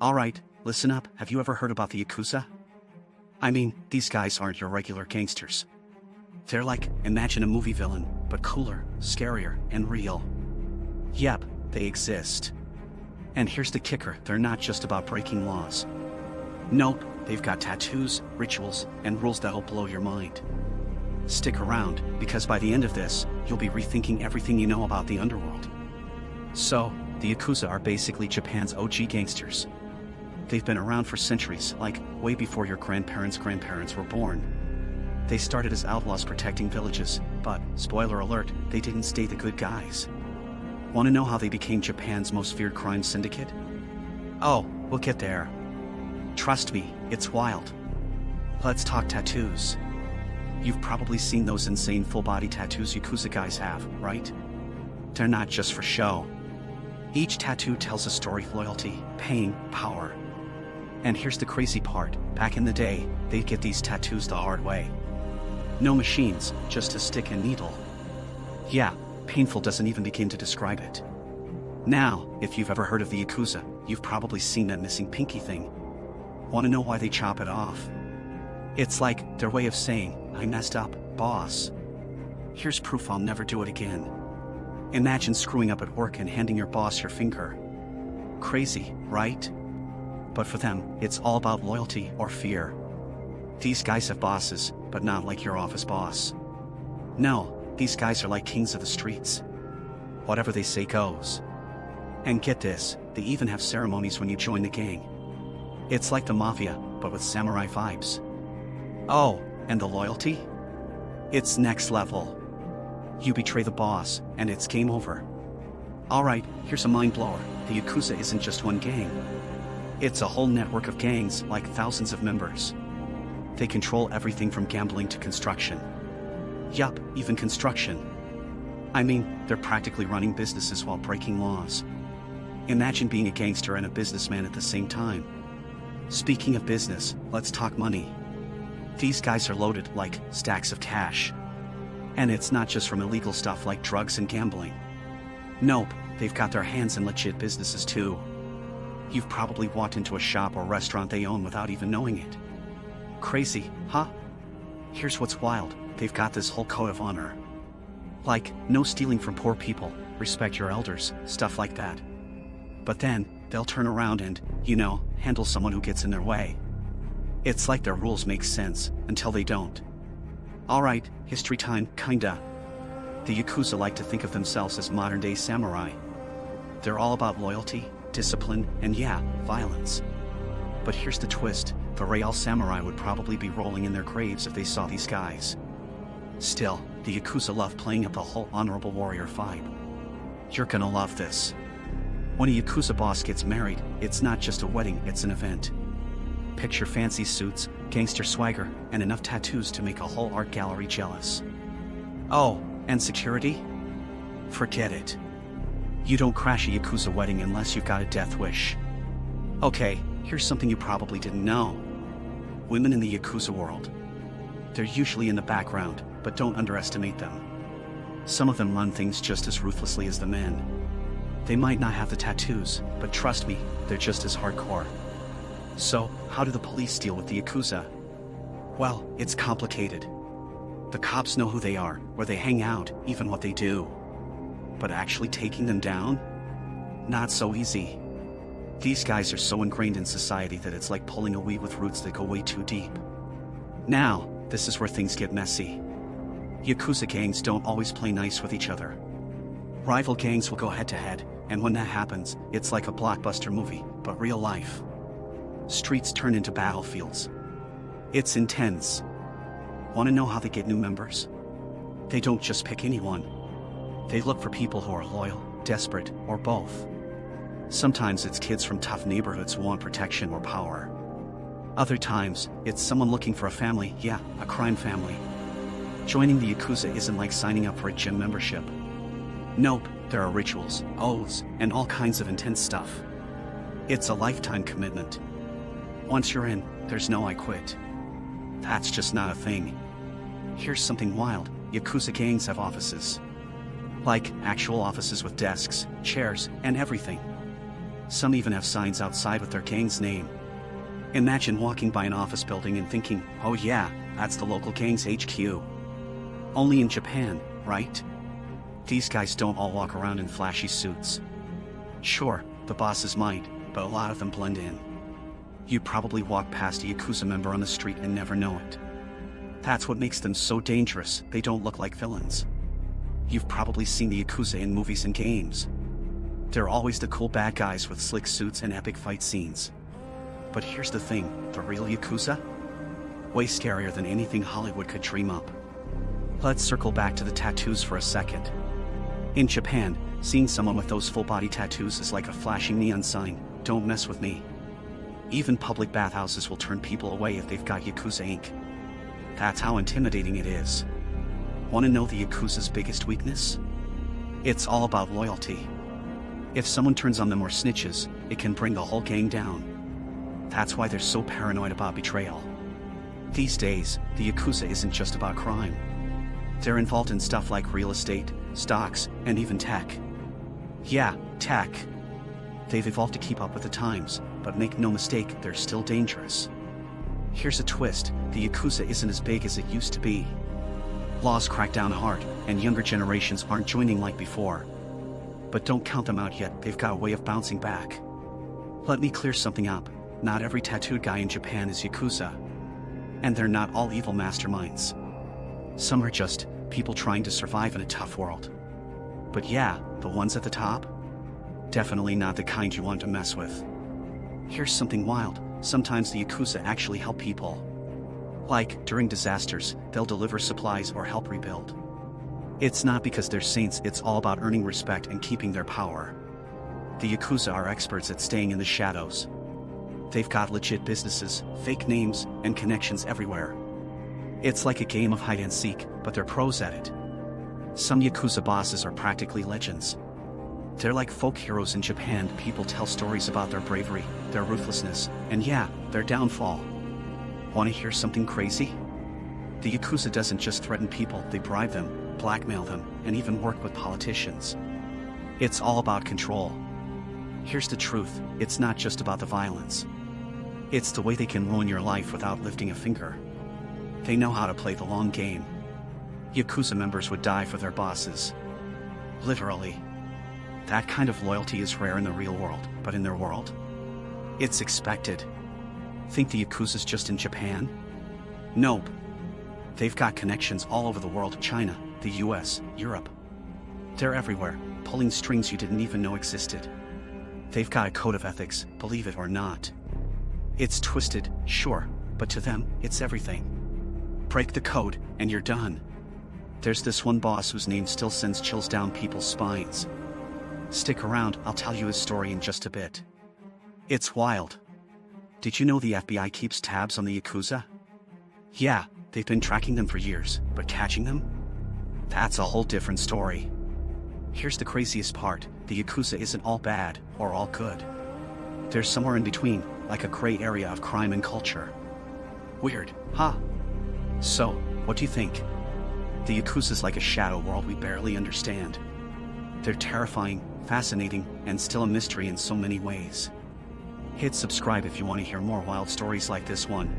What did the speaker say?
Alright, listen up, have you ever heard about the Yakuza? I mean, these guys aren't your regular gangsters. They're like, imagine a movie villain, but cooler, scarier, and real. Yep, they exist. And here's the kicker, they're not just about breaking laws. Nope, they've got tattoos, rituals, and rules that'll blow your mind. Stick around, because by the end of this, you'll be rethinking everything you know about the underworld. So, the Yakuza are basically Japan's OG gangsters. They've been around for centuries, like, way before your grandparents' grandparents were born. They started as outlaws protecting villages, but, spoiler alert, they didn't stay the good guys. Want to know how they became Japan's most feared crime syndicate? Oh, we'll get there. Trust me, it's wild. Let's talk tattoos. You've probably seen those insane full-body tattoos Yakuza guys have, right? They're not just for show. Each tattoo tells a story of loyalty, pain, power. And here's the crazy part, back in the day, they'd get these tattoos the hard way. No machines, just a stick and needle. Yeah, painful doesn't even begin to describe it. Now, if you've ever heard of the Yakuza, you've probably seen that missing pinky thing. Want to know why they chop it off? It's like their way of saying, I messed up, boss. Here's proof I'll never do it again. Imagine screwing up at work and handing your boss your finger. Crazy, right? But for them, it's all about loyalty or fear. These guys have bosses, but not like your office boss. No, these guys are like kings of the streets. Whatever they say goes. And get this, they even have ceremonies when you join the gang. It's like the mafia, but with samurai vibes. Oh, and the loyalty? It's next level. You betray the boss, and it's game over. Alright, here's a mind blower. The Yakuza isn't just one gang. It's a whole network of gangs, like thousands of members. They control everything from gambling to construction. Yup, even construction. I mean, they're practically running businesses while breaking laws. Imagine being a gangster and a businessman at the same time. Speaking of business, let's talk money. These guys are loaded like stacks of cash. And it's not just from illegal stuff like drugs and gambling. Nope, they've got their hands in legit businesses too. You've probably walked into a shop or restaurant they own without even knowing it. Crazy, huh? Here's what's wild, they've got this whole code of honor. Like, no stealing from poor people, respect your elders, stuff like that. But then, they'll turn around and, handle someone who gets in their way. It's like their rules make sense, until they don't. Alright, history time, kinda. The Yakuza like to think of themselves as modern-day samurai. They're all about loyalty, discipline, and yeah, violence. But here's the twist, the real samurai would probably be rolling in their graves if they saw these guys. Still, the Yakuza love playing up the whole honorable warrior vibe. You're gonna love this. When a Yakuza boss gets married, it's not just a wedding, it's an event. Picture fancy suits, gangster swagger, and enough tattoos to make a whole art gallery jealous. Oh, and security? Forget it. You don't crash a Yakuza wedding unless you've got a death wish. Okay, here's something you probably didn't know. Women in the Yakuza world. They're usually in the background, but don't underestimate them. Some of them run things just as ruthlessly as the men. They might not have the tattoos, but trust me, they're just as hardcore. So, how do the police deal with the Yakuza? Well, it's complicated. The cops know who they are, where they hang out, even what they do. But actually taking them down? Not so easy. These guys are so ingrained in society that it's like pulling a weed with roots that go way too deep. Now, this is where things get messy. Yakuza gangs don't always play nice with each other. Rival gangs will go head-to-head, and when that happens, it's like a blockbuster movie, but real life. Streets turn into battlefields. It's intense. Want to know how they get new members? They don't just pick anyone. They look for people who are loyal, desperate, or both. Sometimes it's kids from tough neighborhoods who want protection or power. Other times, it's someone looking for a family, yeah, a crime family. Joining the Yakuza isn't like signing up for a gym membership. Nope, there are rituals, oaths, and all kinds of intense stuff. It's a lifetime commitment. Once you're in, there's no I quit. That's just not a thing. Here's something wild, Yakuza gangs have offices. Like, actual offices with desks, chairs, and everything. Some even have signs outside with their gang's name. Imagine walking by an office building and thinking, oh yeah, that's the local gang's HQ. Only in Japan, right? These guys don't all walk around in flashy suits. Sure, the bosses might, but a lot of them blend in. You probably walk past a Yakuza member on the street and never know it. That's what makes them so dangerous, they don't look like villains. You've probably seen the Yakuza in movies and games. They're always the cool bad guys with slick suits and epic fight scenes. But here's the thing, the real Yakuza? Way scarier than anything Hollywood could dream up. Let's circle back to the tattoos for a second. In Japan, seeing someone with those full-body tattoos is like a flashing neon sign, don't mess with me. Even public bathhouses will turn people away if they've got Yakuza ink. That's how intimidating it is. Want to know the Yakuza's biggest weakness? It's all about loyalty. If someone turns on them or snitches, it can bring the whole gang down. That's why they're so paranoid about betrayal. These days, the Yakuza isn't just about crime. They're involved in stuff like real estate, stocks, and even tech. Yeah, tech. They've evolved to keep up with the times, but make no mistake, they're still dangerous. Here's a twist, the Yakuza isn't as big as it used to be. Laws crack down hard, and younger generations aren't joining like before. But don't count them out yet, they've got a way of bouncing back. Let me clear something up, not every tattooed guy in Japan is Yakuza. And they're not all evil masterminds. Some are just people trying to survive in a tough world. But yeah, the ones at the top? Definitely not the kind you want to mess with. Here's something wild, sometimes the Yakuza actually help people. Like, during disasters, they'll deliver supplies or help rebuild. It's not because they're saints, it's all about earning respect and keeping their power. The Yakuza are experts at staying in the shadows. They've got legit businesses, fake names, and connections everywhere. It's like a game of hide and seek, but they're pros at it. Some Yakuza bosses are practically legends. They're like folk heroes in Japan, people tell stories about their bravery, their ruthlessness, and yeah, their downfall. Want to hear something crazy? The Yakuza doesn't just threaten people, they bribe them, blackmail them, and even work with politicians. It's all about control. Here's the truth, it's not just about the violence. It's the way they can ruin your life without lifting a finger. They know how to play the long game. Yakuza members would die for their bosses. Literally. That kind of loyalty is rare in the real world, but in their world, it's expected. Think the Yakuza's just in Japan? Nope. They've got connections all over the world, China, the US, Europe. They're everywhere, pulling strings you didn't even know existed. They've got a code of ethics, believe it or not. It's twisted, sure, but to them, it's everything. Break the code, and you're done. There's this one boss whose name still sends chills down people's spines. Stick around, I'll tell you his story in just a bit. It's wild. Did you know the FBI keeps tabs on the Yakuza? Yeah, they've been tracking them for years, but catching them? That's a whole different story. Here's the craziest part, the Yakuza isn't all bad, or all good. There's somewhere in between, like a gray area of crime and culture. Weird, huh? So, what do you think? The Yakuza's like a shadow world we barely understand. They're terrifying, fascinating, and still a mystery in so many ways. Hit subscribe if you want to hear more wild stories like this one.